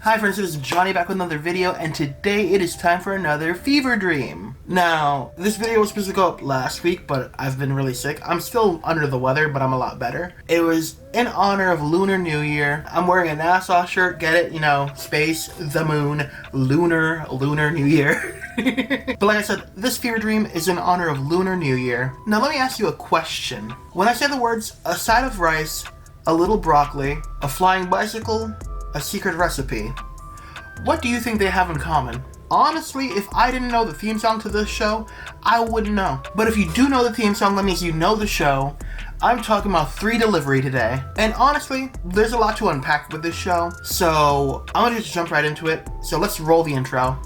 Hi friends, this is Johnny back with another video, and today it is time for another fever dream. Now, this video was supposed to go up last week, but I've been really sick. I'm still under the weather, but I'm a lot better. It was in honor of Lunar New Year. I'm wearing a NASA shirt, get it? You know, space, the moon, Lunar New Year. But like I said, this fever dream is in honor of Lunar New Year. Now let me ask you a question. When I say the words, a side of rice, a little broccoli, a flying bicycle, a secret recipe, what do you think they have in common? Honestly, if I didn't know the theme song to this show, I wouldn't know. But if you do know the theme song, that means you know the show. I'm talking about 3 Delivery today. And honestly, there's a lot to unpack with this show, so I'm gonna just jump right into it. So let's roll the intro.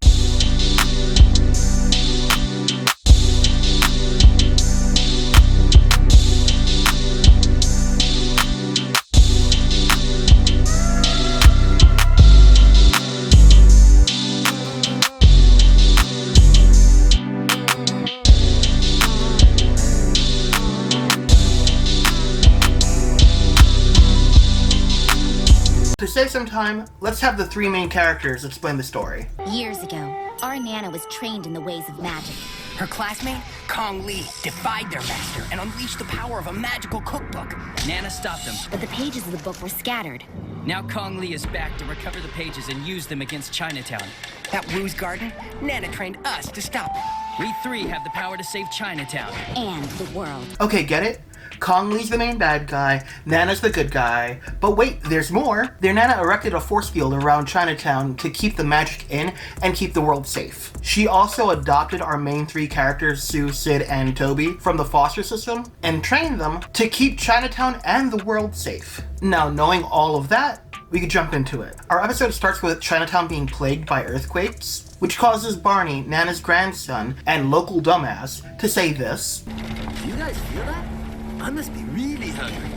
To save some time, let's have the 3 main characters explain the story. Years ago, our Nana was trained in the ways of magic. Her classmate, Kong Li, defied their master and unleashed the power of a magical cookbook. Nana stopped them. But the pages of the book were scattered. Now Kong Li is back to recover the pages and use them against Chinatown. That Wu's garden, Nana trained us to stop it. We 3 have the power to save Chinatown. And the world. Okay, get it? Kong Li's the main bad guy, Nana's the good guy. But wait, there's more. Their Nana erected a force field around Chinatown to keep the magic in and keep the world safe. She also adopted our main 3 characters, Sue, Sid, and Toby, from the foster system and trained them to keep Chinatown and the world safe. Now, knowing all of that, we could jump into it. Our episode starts with Chinatown being plagued by earthquakes, which causes Barney, Nana's grandson, and local dumbass to say this. You guys feel that? I must be really hungry.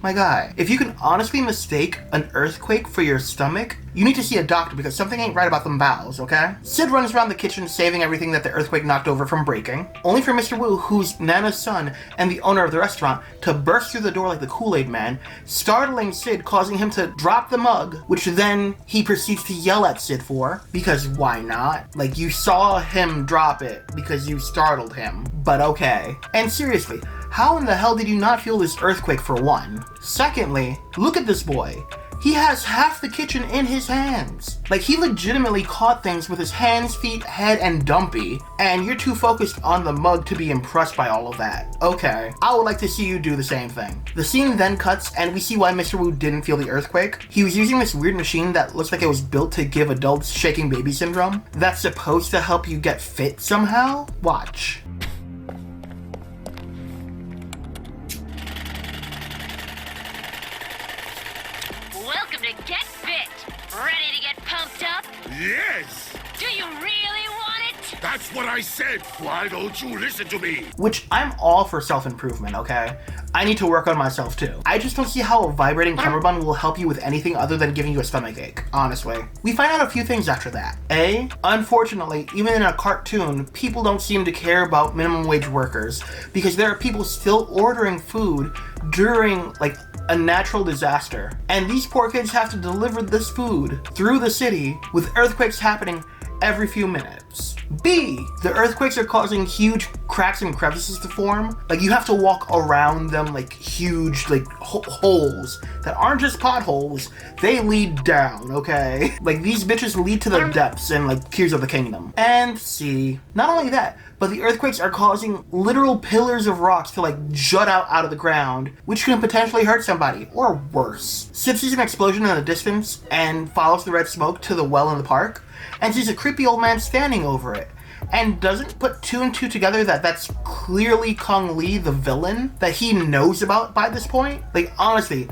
My guy, if you can honestly mistake an earthquake for your stomach, you need to see a doctor because something ain't right about them bowels, okay? Sid runs around the kitchen saving everything that the earthquake knocked over from breaking, only for Mr. Wu, who's Nana's son and the owner of the restaurant, to burst through the door like the Kool-Aid Man, startling Sid, causing him to drop the mug, which then he proceeds to yell at Sid for, because why not? Like, you saw him drop it because you startled him, but okay. And seriously, how in the hell did you not feel this earthquake for one? Secondly, look at this boy. He has half the kitchen in his hands. Like, he legitimately caught things with his hands, feet, head, and dumpy, and you're too focused on the mug to be impressed by all of that. Okay, I would like to see you do the same thing. The scene then cuts, and we see why Mr. Wu didn't feel the earthquake. He was using this weird machine that looks like it was built to give adults shaking baby syndrome. That's supposed to help you get fit somehow? Watch. Welcome to Get Fit. Ready to get pumped up? Yes! Do you really want it? That's what I said! Why don't you listen to me? Which, I'm all for self-improvement, okay? I need to work on myself too. I just don't see how a vibrating cummerbund will help you with anything other than giving you a stomachache, honestly. We find out a few things after that. A, unfortunately, even in a cartoon, people don't seem to care about minimum wage workers because there are people still ordering food during, like, a natural disaster. And these poor kids have to deliver this food through the city with earthquakes happening every few minutes. B, the earthquakes are causing huge cracks and crevices to form. Like, you have to walk around them like huge, like, holes that aren't just potholes, they lead down, okay? Like, these bitches lead to the depths in, like, Tears of the Kingdom. And C, not only that, but the earthquakes are causing literal pillars of rocks to, like, jut out of the ground, which can potentially hurt somebody, or worse. Sid sees an explosion in the distance and follows the red smoke to the well in the park, and sees a creepy old man standing over it, and doesn't put 2 and 2 together that that's clearly Kong Li, the villain, that he knows about by this point. Like, honestly,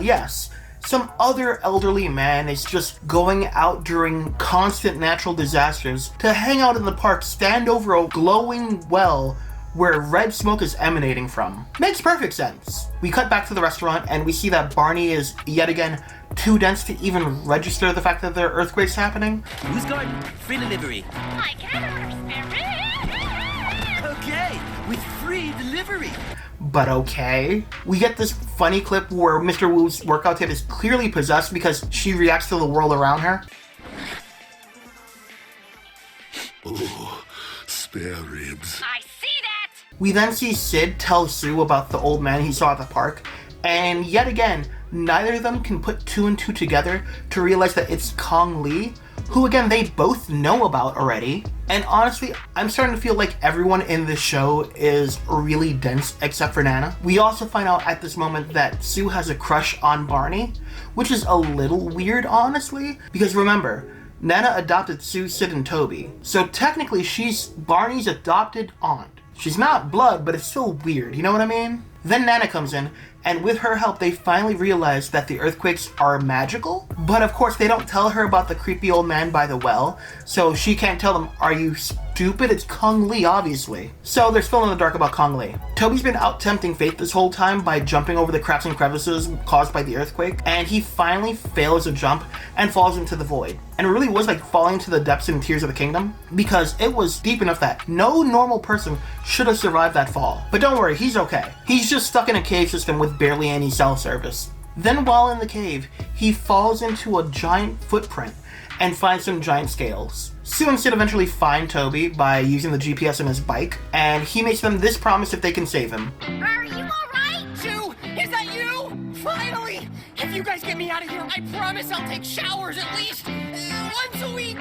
yes, some other elderly man is just going out during constant natural disasters to hang out in the park, stand over a glowing well where red smoke is emanating from. Makes perfect sense. We cut back to the restaurant and we see that Barney is, yet again, too dense to even register the fact that there are earthquakes happening. Who's garden? Free delivery. I can spirit. Okay, with free delivery. But okay. We get this funny clip where Mr. Wu's workout tape is clearly possessed because she reacts to the world around her. Oh, spare ribs. I see that! We then see Sid tell Sue about the old man he saw at the park, and yet again, neither of them can put two and two together to realize that it's Kong Lee, who again they both know about already. And honestly, I'm starting to feel like everyone in this show is really dense except for Nana. We also find out at this moment that Sue has a crush on Barney, which is a little weird honestly, because remember, Nana adopted Sue, Sid, and Toby, so technically she's Barney's adopted aunt. She's not blood, but it's still weird, you know what I mean? Then Nana comes in, and with her help, they finally realize that the earthquakes are magical. But of course, they don't tell her about the creepy old man by the well, so she can't tell them, are you stupid? It's Kong Lee, obviously. So they're still in the dark about Kong Lee. Toby's been out tempting fate this whole time by jumping over the cracks and crevices caused by the earthquake, and he finally fails a jump and falls into the void. And it really was like falling to the depths and tears of the kingdom, because it was deep enough that no normal person should have survived that fall. But don't worry, he's okay. He's just stuck in a cave system with barely any cell service. Then while in the cave, he falls into a giant footprint and finds some giant scales. Sue and Sid eventually find Toby by using the GPS on his bike, and he makes them this promise if they can save him. Are you alright? Sue, is that you? Finally! If you guys get me out of here, I promise I'll take showers at least once a week.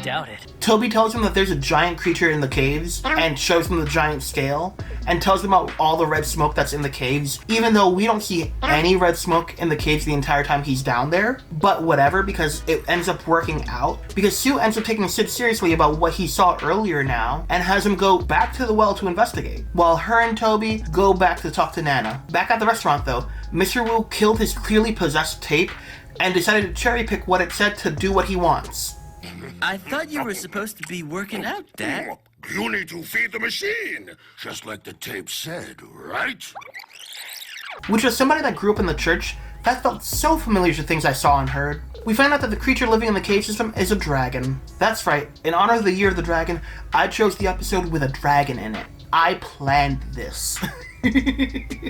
Doubt it. Toby tells him that there's a giant creature in the caves and shows them the giant scale and tells them about all the red smoke that's in the caves, even though we don't see any red smoke in the caves the entire time he's down there. But whatever, because it ends up working out, because Sue ends up taking Sid seriously about what he saw earlier now and has him go back to the well to investigate, while her and Toby go back to talk to Nana. Back at the restaurant though, Mr. Wu killed his clearly possessed tape and decided to cherry pick what it said to do what he wants. I thought you were supposed to be working out, Dad. You need to feed the machine, just like the tape said, right? Which was somebody that grew up in the church, that felt so familiar to things I saw and heard. We find out that the creature living in the cave system is a dragon. That's right, in honor of the Year of the Dragon, I chose the episode with a dragon in it. I planned this.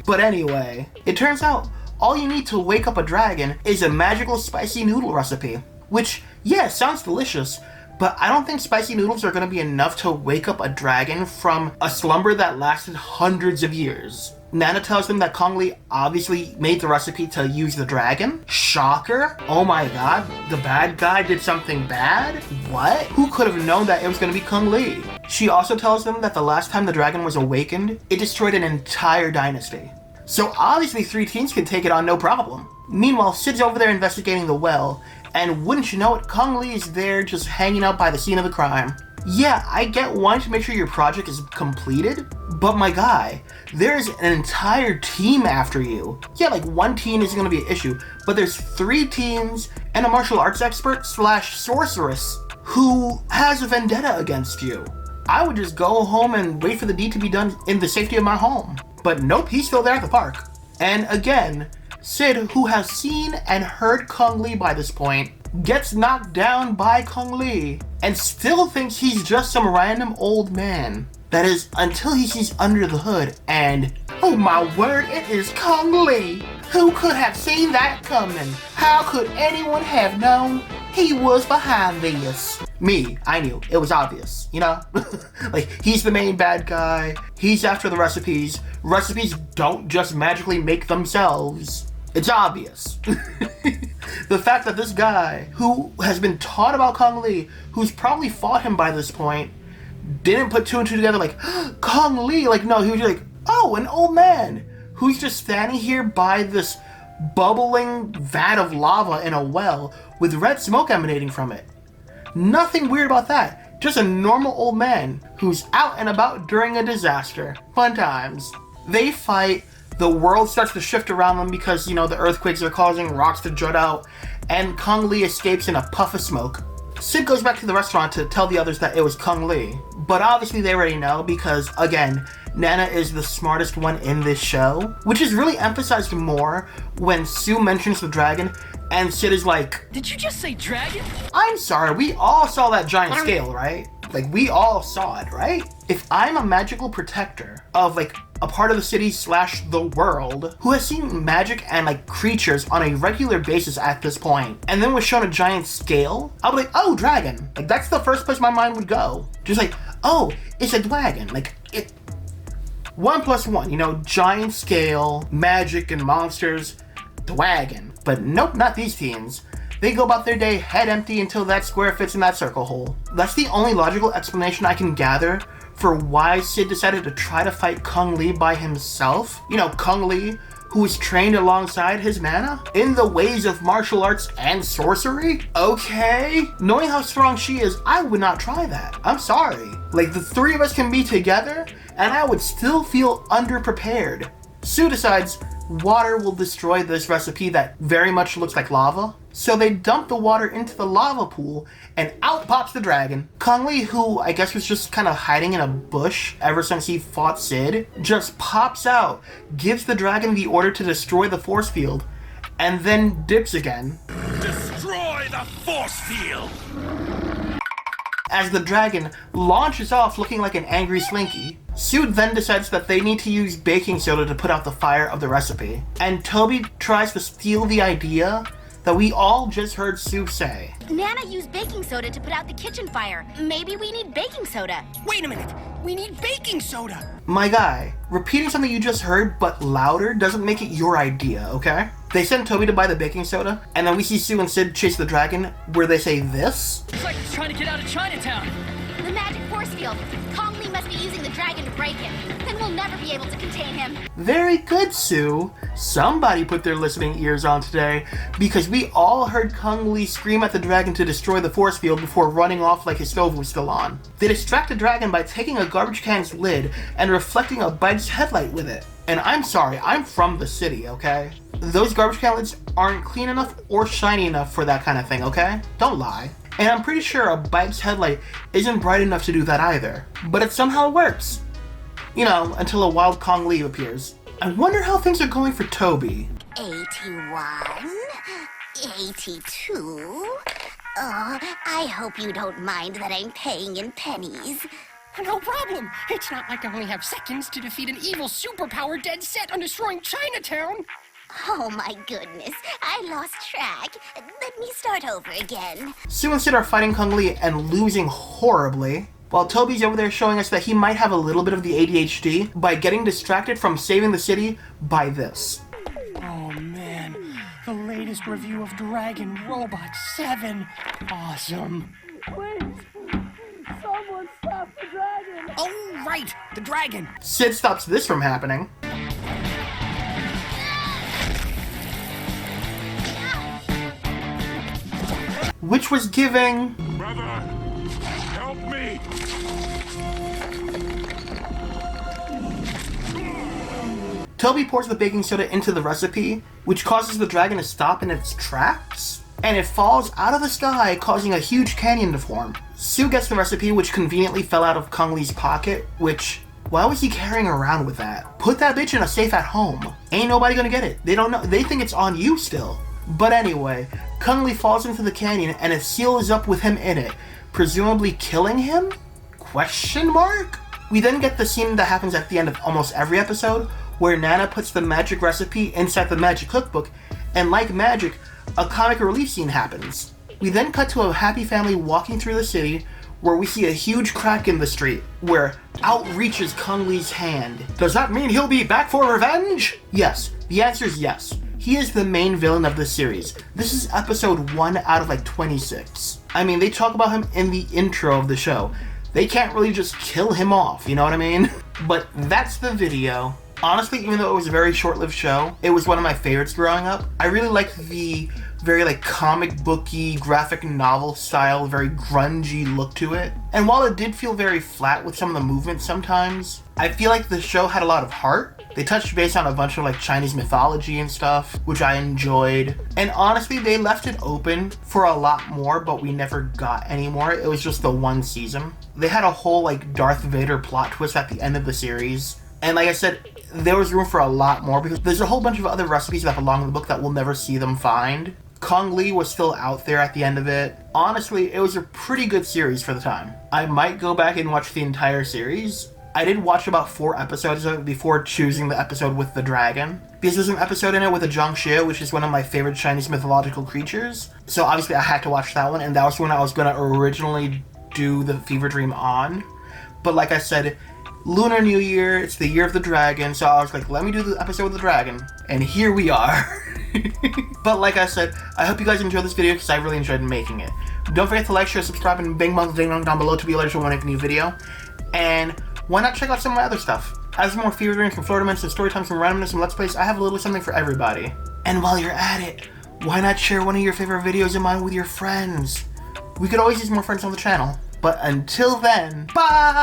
But anyway, it turns out all you need to wake up a dragon is a magical spicy noodle recipe. Which, yeah, sounds delicious, but I don't think spicy noodles are going to be enough to wake up a dragon from a slumber that lasted hundreds of years. Nana tells them that Kong Lee obviously made the recipe to use the dragon. Shocker. Oh my god, the bad guy did something bad? What? Who could have known that it was going to be Kong Lee? She also tells them that the last time the dragon was awakened, it destroyed an entire dynasty. So obviously 3 teens can take it on no problem. Meanwhile, Sid's over there investigating the well, and wouldn't you know it, Kong Lee is there just hanging out by the scene of the crime. Yeah, I get wanting to make sure your project is completed, but my guy, there's an entire team after you. Yeah, like 1 teen isn't gonna be an issue, but there's 3 teens and a martial arts expert / sorceress who has a vendetta against you. I would just go home and wait for the deed to be done in the safety of my home. But nope, he's still there at the park. And again, Sid, who has seen and heard Kong Lee by this point, gets knocked down by Kong Lee and still thinks he's just some random old man. That is, until he sees under the hood and, oh my word, it is Kong Lee! Who could have seen that coming? How could anyone have known he was behind this? Me, I knew. It was obvious, you know? Like, he's the main bad guy, he's after the recipes. Recipes don't just magically make themselves. It's obvious. The fact that this guy, who has been taught about Kong Lee, who's probably fought him by this point, didn't put 2 and 2 together like, Kong Lee, like, no, he was just like, oh, an old man, who's just standing here by this bubbling vat of lava in a well with red smoke emanating from it. Nothing weird about that, just a normal old man who's out and about during a disaster. Fun times. They fight. The world starts to shift around them because, you know, the earthquakes are causing rocks to jut out, and Kong Lee escapes in a puff of smoke. Sid goes back to the restaurant to tell the others that it was Kong Lee, but obviously they already know because, again, Nana is the smartest one in this show, which is really emphasized more when Sue mentions the dragon, and Sid is like, Did you just say dragon? I'm sorry, we all saw that giant scale, right? Like, we all saw it, right? if I'm a magical protector of like a part of the city slash the world who has seen magic and like creatures on a regular basis at this point, and then was shown a giant scale, I'll be like, oh, dragon. Like, that's the first place my mind would go. Just like, oh, it's a dragon. Like, it 1 + 1, you know, giant scale, magic and monsters, dragon. But nope, not these teens. They go about their day head empty until that square fits in that circle hole. That's the only logical explanation I can gather for why Sid decided to try to fight Kung Lee by himself. You know, Kung Lee, who was trained alongside his Nana in the ways of martial arts and sorcery? Okay. Knowing how strong she is, I would not try that. I'm sorry. Like, the three of us can be together, and I would still feel underprepared. Sue decides water will destroy this recipe that very much looks like lava. So they dump the water into the lava pool, and out pops the dragon. Kung Lee, who I guess was just kind of hiding in a bush ever since he fought Sid, just pops out, gives the dragon the order to destroy the force field, and then dips again. Destroy the force field! As the dragon launches off looking like an angry Slinky. Sue then decides that they need to use baking soda to put out the fire of the recipe. And Toby tries to steal the idea that we all just heard Sue say. Nana used baking soda to put out the kitchen fire. Maybe we need baking soda. Wait a minute! We need baking soda! My guy, repeating something you just heard but louder doesn't make it your idea, okay? They send Toby to buy the baking soda, and then we see Sue and Sid chase the dragon, where they say this. It's like it's trying to get out of Chinatown! The magic force field. Kong Lee must be using the dragon to break it. Then we'll never be able to contain him. Very good, Sue. Somebody put their listening ears on today, because we all heard Kung Lee scream at the dragon to destroy the force field before running off like his stove was still on. They distract the dragon by taking a garbage can's lid and reflecting a bike's headlight with it. And I'm sorry, I'm from the city, okay? Those garbage can lids aren't clean enough or shiny enough for that kind of thing, okay? Don't lie. And I'm pretty sure a bike's headlight isn't bright enough to do that either. But it somehow works. You know, until a wild Kong Lee appears. I wonder how things are going for Toby. 81, 82. Oh, I hope you don't mind that I'm paying in pennies. No problem! It's not like I only have seconds to defeat an evil superpower dead set on destroying Chinatown! Oh my goodness, I lost track. Let me start over again. Sue and Sid are fighting Kung Lee and losing horribly, while Toby's over there showing us that he might have a little bit of the ADHD by getting distracted from saving the city by this. Oh man, the latest review of Dragon Robot 7. Awesome. Please, someone stop the dragon! Oh, right, the dragon. Sid stops this from happening. Which was giving... Brother, help me! Toby pours the baking soda into the recipe, which causes the dragon to stop in its tracks, and it falls out of the sky, causing a huge canyon to form. Sue gets the recipe, which conveniently fell out of Kung Lee's pocket, which... why was he carrying around with that? Put that bitch in a safe at home. Ain't nobody gonna get it. They don't know. They think it's on you still. But anyway, Kung Lee falls into the canyon and it seals up with him in it, presumably killing him? Question mark? We then get the scene that happens at the end of almost every episode, where Nana puts the magic recipe inside the magic cookbook, and like magic, a comic relief scene happens. We then cut to a happy family walking through the city, where we see a huge crack in the street, where out reaches Kung Lee's hand. Does that mean he'll be back for revenge? Yes, the answer is yes. He is the main villain of the series. This is episode 1 out of like 26. I mean, they talk about him in the intro of the show. They can't really just kill him off, you know what I mean? But that's the video. Honestly, even though it was a very short-lived show, it was one of my favorites growing up. I really liked the very like comic booky, graphic novel style, very grungy look to it. And while it did feel very flat with some of the movements sometimes, I feel like the show had a lot of heart. They touched base on a bunch of like Chinese mythology and stuff, which I enjoyed. And honestly, they left it open for a lot more, but we never got any more. It was just the one season. They had a whole like Darth Vader plot twist at the end of the series. And like I said, there was room for a lot more because there's a whole bunch of other recipes that belong in the book that we'll never see them find. Kong Lee was still out there at the end of it. Honestly, it was a pretty good series for the time. I might go back and watch the entire series. I did watch about 4 episodes of it before choosing the episode with the dragon, because there's an episode in it with a Zhangxie, which is one of my favorite Chinese mythological creatures. So obviously I had to watch that one, and that was when I was going to originally do the Fever Dream on. But like I said, Lunar New Year, it's the year of the dragon, so I was like, let me do the episode with the dragon. And here we are. But like I said, I hope you guys enjoyed this video because I really enjoyed making it. Don't forget to like, share, subscribe, and bang bang ding dong down below to be alerted when I make a new video. And why not check out some of my other stuff? As more Fever Dreams, some Florida some story times, some randomness, some Let's Plays, I have a little something for everybody. And while you're at it, why not share one of your favorite videos of mine with your friends? We could always use more friends on the channel. But until then, bye!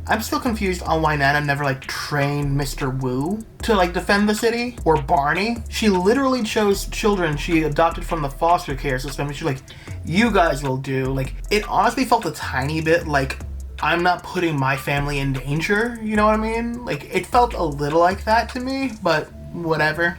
I'm still confused on why Nana never trained Mr. Wu to defend the city, or Barney. She literally chose children she adopted from the foster care system, and she's like, you guys will do. It honestly felt a tiny bit like I'm not putting my family in danger, you know what I mean? It felt a little like that to me, but whatever.